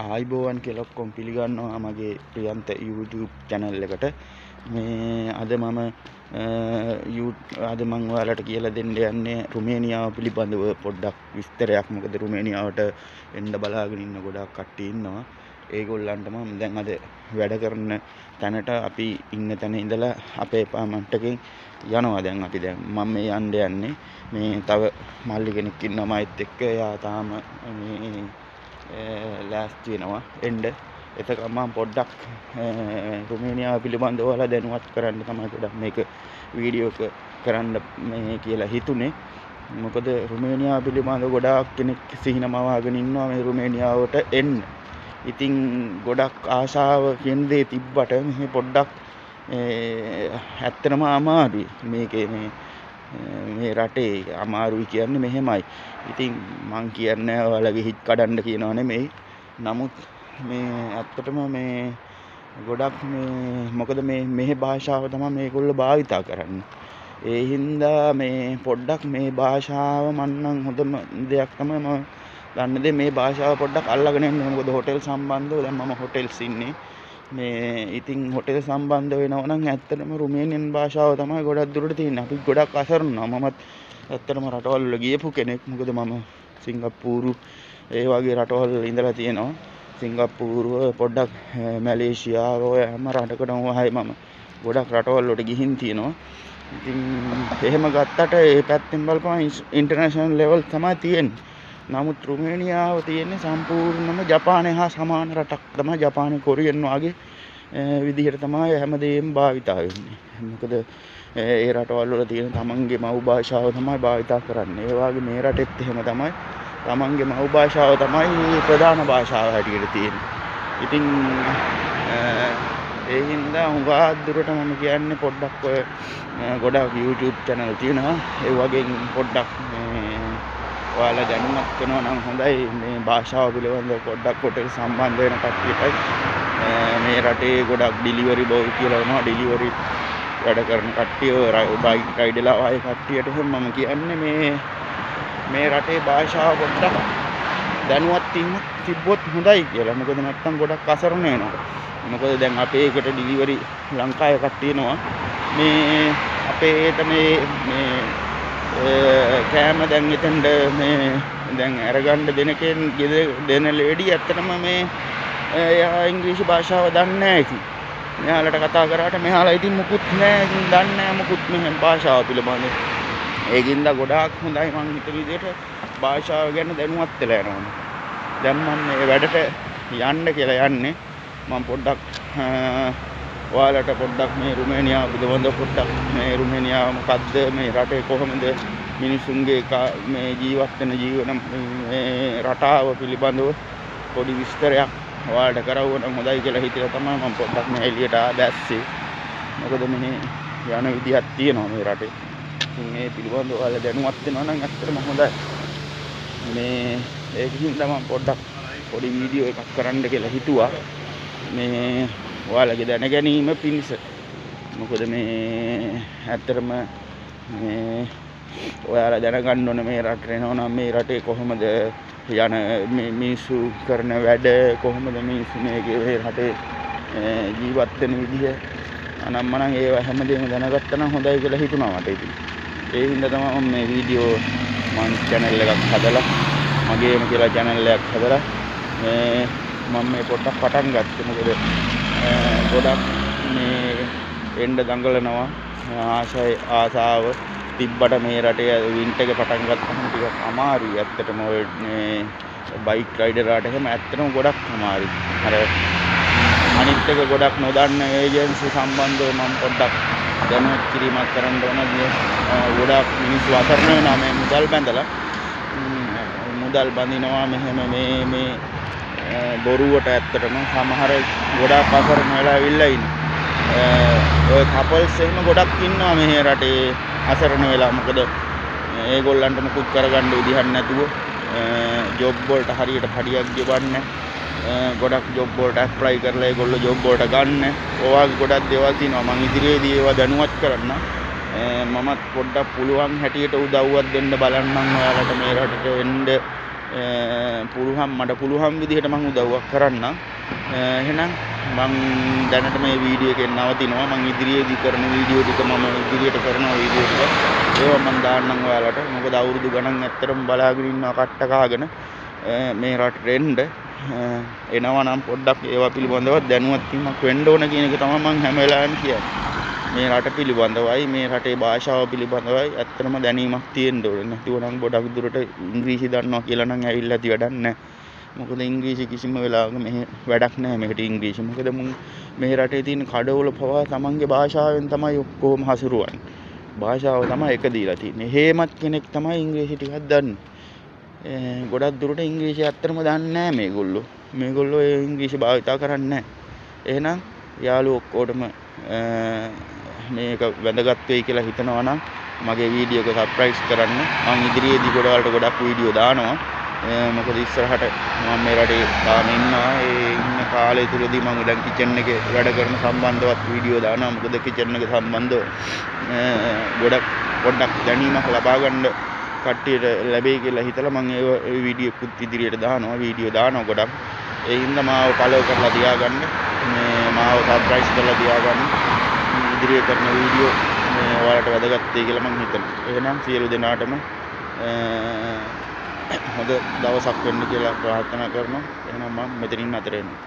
ආයිබෝවන් කියලා ඔක්කොම පිළිගන්නවා මගේ ප්‍රියන්ත YouTube channel එකට. මේ අද මම ඔයාලට කියලා දෙන්න යන්නේ රුමේනියාව පිළිබඳව පොඩ්ඩක් විස්තරයක්. මොකද රුමේනියාවට එන්න බලාගෙන ඉන්න ගොඩක් කට්ටිය ඉන්නවා. ඒගොල්ලන්ට මම දැන් අද වැඩ කරන තැනට අපි ඉන්න තැන ඉඳලා අපේ පාමන්ට්ටකින් යනවා. දැන් මම මේ යන්නේ මේ තව මල්ලි කෙනෙක් ඉන්නවා මයිත් එක්ක. එයා තාම මේ ලෑස්ති වෙනවා එන්න. එතකම මම පොඩ්ඩක් රුමේනියාව පිළිබඳව ඔයාලා දැනුවත් කරන්න තමයි පොඩ්ඩක් මේක වීඩියෝ එක කරන්න මේ කියලා හිතුනේ. මොකද රුමේනියාව පිළිබඳව ගොඩාක් කෙනෙක් සිහිනමවාගෙන ඉන්නවා මේ රුමේනියාවට එන්න. ඉතින් ගොඩක් ආශාව කියන දේ තිබ්බට මේ පොඩ්ඩක් ඇත්තටම අමාරුයි. මේකේ මේ රටේ අමාරුයි කියන්නේ මෙහෙමයි. ඉතින් මං කියන්නේ ඔයාලගේ හිත් කඩන්න කියනව නෙමෙයි. නමුත් මේ ඇත්තටම මේ ගොඩක් මොකද මෙහි භාෂාව තමයි මේගොල්ලෝ භාවිතා කරන්නේ. ඒ හින්දා මේ පොඩ්ඩක් මේ භාෂාව මන්නම් හොඳම දෙයක් තමයි මම ගන්න දේ මේ භාෂාව පොඩ්ඩක් අල්ලගෙන ඉන්න. මොකද හොටෙල් සම්බන්ධව දැන් මම හොටෙල්ස් ඉන්නේ. ඉතින් හොටෙල් සම්බන්ධ වෙනවා නම් ඇත්තටම රුමේනියන් භාෂාව තමයි ගොඩක් දුරට තියෙන්නේ. අපි ගොඩක් අසරණා. මමත් ඇත්තටම රටවල් වල ගියපු කෙනෙක්. මොකද මම සිංගප්පූරු ඒ වගේ රටවල් වල ඉඳලා තියෙනවා. සිංගප්පූරුව පොඩ්ඩක් මැලේසියාව ඔය හැම රටකටම මම ගොඩක් රටවල් වලට ගිහින් තියෙනවා. ඉතින් එහෙම ගත්තට ඒ පැත්තෙන් බලපුවම ඉන්ටර්නැෂනල් ලෙවල් තමයි තියෙන්නේ. නමුත් රුමේනියාව තියෙන්නේ සම්පූර්ණම ජපානය හා සමාන රටක් තමයි. ජපානය කොරියන් වගේ විදිහට තමයි හැමදේම භාවිතා වෙන්නේ. මොකද ඒ රටවල් වල තියෙන තමන්ගේ මව් භාෂාව තමයි භාවිතා කරන්නේ. ඒ වගේ මේ රටෙත් එහෙම තමයි. තමන්ගේ මව් භාෂාව තමයි ප්‍රධාන භාෂාව හැටියට තියෙන්නේ. ඉතින් ඒ හින්දා හුඟා දුරට මම කියන්නේ පොඩ්ඩක් ඔය ගොඩක් YouTube channel තියෙනවා. ඒ වගේ පොඩ්ඩක් ඔයාලා දැනුවත් කරනවා නම් හොඳයි. මේ භාෂාව පිළිබඳව පොඩ්ඩක් හොටෙල් සම්බන්ධ වෙන කට්ටියටයි මේ රටේ ගොඩක් ඩිලිවරි බොයි කියලා වෙනවා. ඩිලිවරි වැඩ කරන කට්ටිය බයික් රයිඩ්ලා වගේ කට්ටියට එහෙම මම කියන්නේ මේ රටේ භාෂාව පොඩ්ඩක් දැනුවත් තිබ්බොත් හොඳයි කියලා. මොකද නැත්තම් ගොඩක් අසරණ වෙනවා. මොකද දැන් අපේ එකට ඩිලිවරි ලංකාවේ කට්ටිය එනවා. මේ අපේ ඒත මේ කෑම දැන් එතෙන්ද දැන් අරගන්න දෙන ලේඩි ඇත්තටම එයා ඉංග්‍රීසි භාෂාව දන්නේ නැහැ. ඉතින් මෙයාලට කතා කරාට මෙයාලා ඉතින් මුකුත් නැහැ. ඉතින් දන්නේ නැහැ මුකුත් මේ භාෂාව පිළිබඳව. ඒකින්ද ගොඩාක් හොඳයි මං හිතන විදිහට භාෂාව ගැන දැනුවත් වෙලා යනවා. දැන් මම මේ වැඩට යන්න කියලා යන්නේ. මම පොඩ්ඩක් ඔයාලට පොඩ්ඩක් මේ රුමේනියාව පිළිබඳව පොඩ්ඩක් මේ රුමේනියාව මොකද්ද, මේ රටේ කොහොමද මිනිසුන්ගේ මේ ජීවත් වෙන ජීවන මේ රටාව පිළිබඳව පොඩි විස්තරයක් ඔයාලට කරවුවනම් හොඳයි කියලා හිතලා තමයි මම පොඩ්ඩක් මේ එළියට දැස්සේ. මොකද මෙහි යන විදිහක් තියෙනවා මේ රටේ. ඉතින් මේ පිළිබඳව ඔයාලා දැනුවත් වෙනවා නම් ඇත්තටම හොඳයි. ඒකින් තමයි පොඩ්ඩක් පොඩි වීඩියෝ එකක් කරන්න කියලා හිතුවා. මේ ඔයාලගේ දැන ගැනීම පිණිස. මොකද මේ ඇත්තටම මේ ඔයාලා දැනගන්න ඕන මේ රටේ එනවා නම් මේ රටේ කොහොමද යන මේ මිනිස්සු කරන වැඩ, කොහොමද මිනිස්සු මේ රටේ ජීවත් වෙන විදිය අනම්මනම් ඒව හැමදේම දැනගත්තා නම් හොඳයි කියලා හිතුණා මට. ඉතින් ඒ හින්දා තමයි මම මේ වීඩියෝ channel එකක් හදලා මගේම කියලා channel එකක් හදලා මම මේ පොඩ්ඩක් පටන් ගත්තා. මොකද ගොඩක් මේ එන්න දඟලනවා ආසාව තිබ්බට මේ රටේ වින්ටර් එක පටන් ගත්තම ටිකක් අමාරුයි. ඇත්තටම ඔය බයික් රයිඩර්ලාට එහෙම ඇත්තටම ගොඩක් අමාරුයි. අර අනිත් එක ගොඩක් නොදන්න ඒජන්සි සම්බන්ධව මම පොඩ්ඩක් දැනුවත් කිරීමක් කරන්න ඕන. ගොඩක් මිනිස්සු අසරණ වෙනවා මේ මුදල් බැඳලා. මුදල් බඳිනවා මෙහෙම මේ බොරුවට. ඇත්තටම සමහර ගොඩක් අසරණ වෙලා ඇවිල්ලා ඉන්නේ. ඔය කපල්ස් එහෙම ගොඩක් ඉන්නවා මේ රටේ අසරණ වෙලා. මොකද ඒගොල්ලන්ට මුකුත් කරගන්න විදිහක් නැතුව ජොබ් වලට හරියට පඩියක් ගෙවන්නේ. ගොඩක් ජොබ් වලට ඇප්ලයි කරලා ඒගොල්ලෝ ජොබ් වලට ගන්න. ඔයාගේ ගොඩක් දේවල් තියෙනවා. මම ඉදිරියේදී ඒවා දැනුවත් කරන්න. මමත් පොඩ්ඩක් පුළුවන් හැටියට උදව්වක් දෙන්න බලන්නම් ඔයාලට මේ රටට එන්න පුළුවන් මට පුළුවන් විදිහට මම උදව්වක් කරන්නම්. එහෙනම් මම දැනට මේ වීඩියෝ එකෙන් නවතිනවා. මම ඉදිරියේදී කරන වීඩියෝ ටික මම ඉදිරියට කරනවා වීඩියෝ ටික. ඒවා මම දාන්නම් ඔයාලට. මොකද අවුරුදු ගණන් ඇත්තටම බලාගෙන ඉන්නවා කට්ට කාගෙන මේ රටට එන්න. එනවා නම් පොඩ්ඩක් ඒවා පිළිබඳව දැනුවත් වීමක් වෙන්න ඕන කියන එක තමයි මම හැම වෙලාවෙම කියන්නේ. මේ රට පිළිබඳවයි මේ රටේ භාෂාව පිළිබඳවයි ඇත්තටම දැනීමක් තියෙන්න ඕනේ. නැතිව නම් ගොඩක් දුරට ඉංග්‍රීසි දන්නවා කියලා නම් ඇවිල්ලා ඇති වැඩක් නැහැ. මොකද ඉංග්‍රීසි කිසිම වෙලාවක මෙහෙ වැඩක් නැහැ මේකට ඉංග්‍රීසි. මොකද මේ රටේ තියෙන කඩවල පවා තමන්ගේ භාෂාවෙන් තමයි ඔක්කොම හසුරුවන්නේ. භාෂාව තමයි එක දීලා තියෙන්නේ. හේමත් කෙනෙක් තමයි ඉංග්‍රීසි ටිකක් දන්නේ. ගොඩක් දුරට ඉංග්‍රීසි ඇත්තටම දන්නේ නැහැ මේගොල්ලෝ. මේගොල්ලෝ ඒ ඉංග්‍රීසි භාවිතා කරන්නේ නැහැ. එහෙනම් යාළුවෝ ඔක්කොටම මේක වැදගත් වෙයි කියලා හිතනවා නම් මගේ වීඩියෝ එක සබ්ස්ක්‍රයිබ් කරන්න. මම ඉදිරියේදී ගොඩක් වීඩියෝ දානවා. මොකද ඉස්සරහට මම මේ රටේ තාම ඉන්නවා. ඒ ඉන්න කාලය තුලදී මම දැන් කිචන් එකේ වැඩ කරන සම්බන්ධවත් වීඩියෝ දානවා. මොකද කිචන් එක සම්බන්ධව පොඩ්ඩක් දැනීමක් ලබා ගන්න කට්ටියට ලැබෙයි කියලා හිතලා මම ඒ වීඩියෝ කුත් ඉදිරියට දානවා. වීඩියෝ දානවා ගොඩක්. ඒ හින්දා මාව follow කරලා තියාගන්න. මාව සබ්ස්ක්‍රයිබ් කරලා තියාගන්න. ඉදිරියේ කරන වීඩියෝ ඔයාලට වැදගත් වෙයි කියලා මම හිතනවා. එහෙනම් සියලු දෙනාටම හොඳ දවසක් වෙන්න කියලා ප්‍රාර්ථනා කරනවා. එහෙනම් මම මෙතනින් අතර වෙනවා.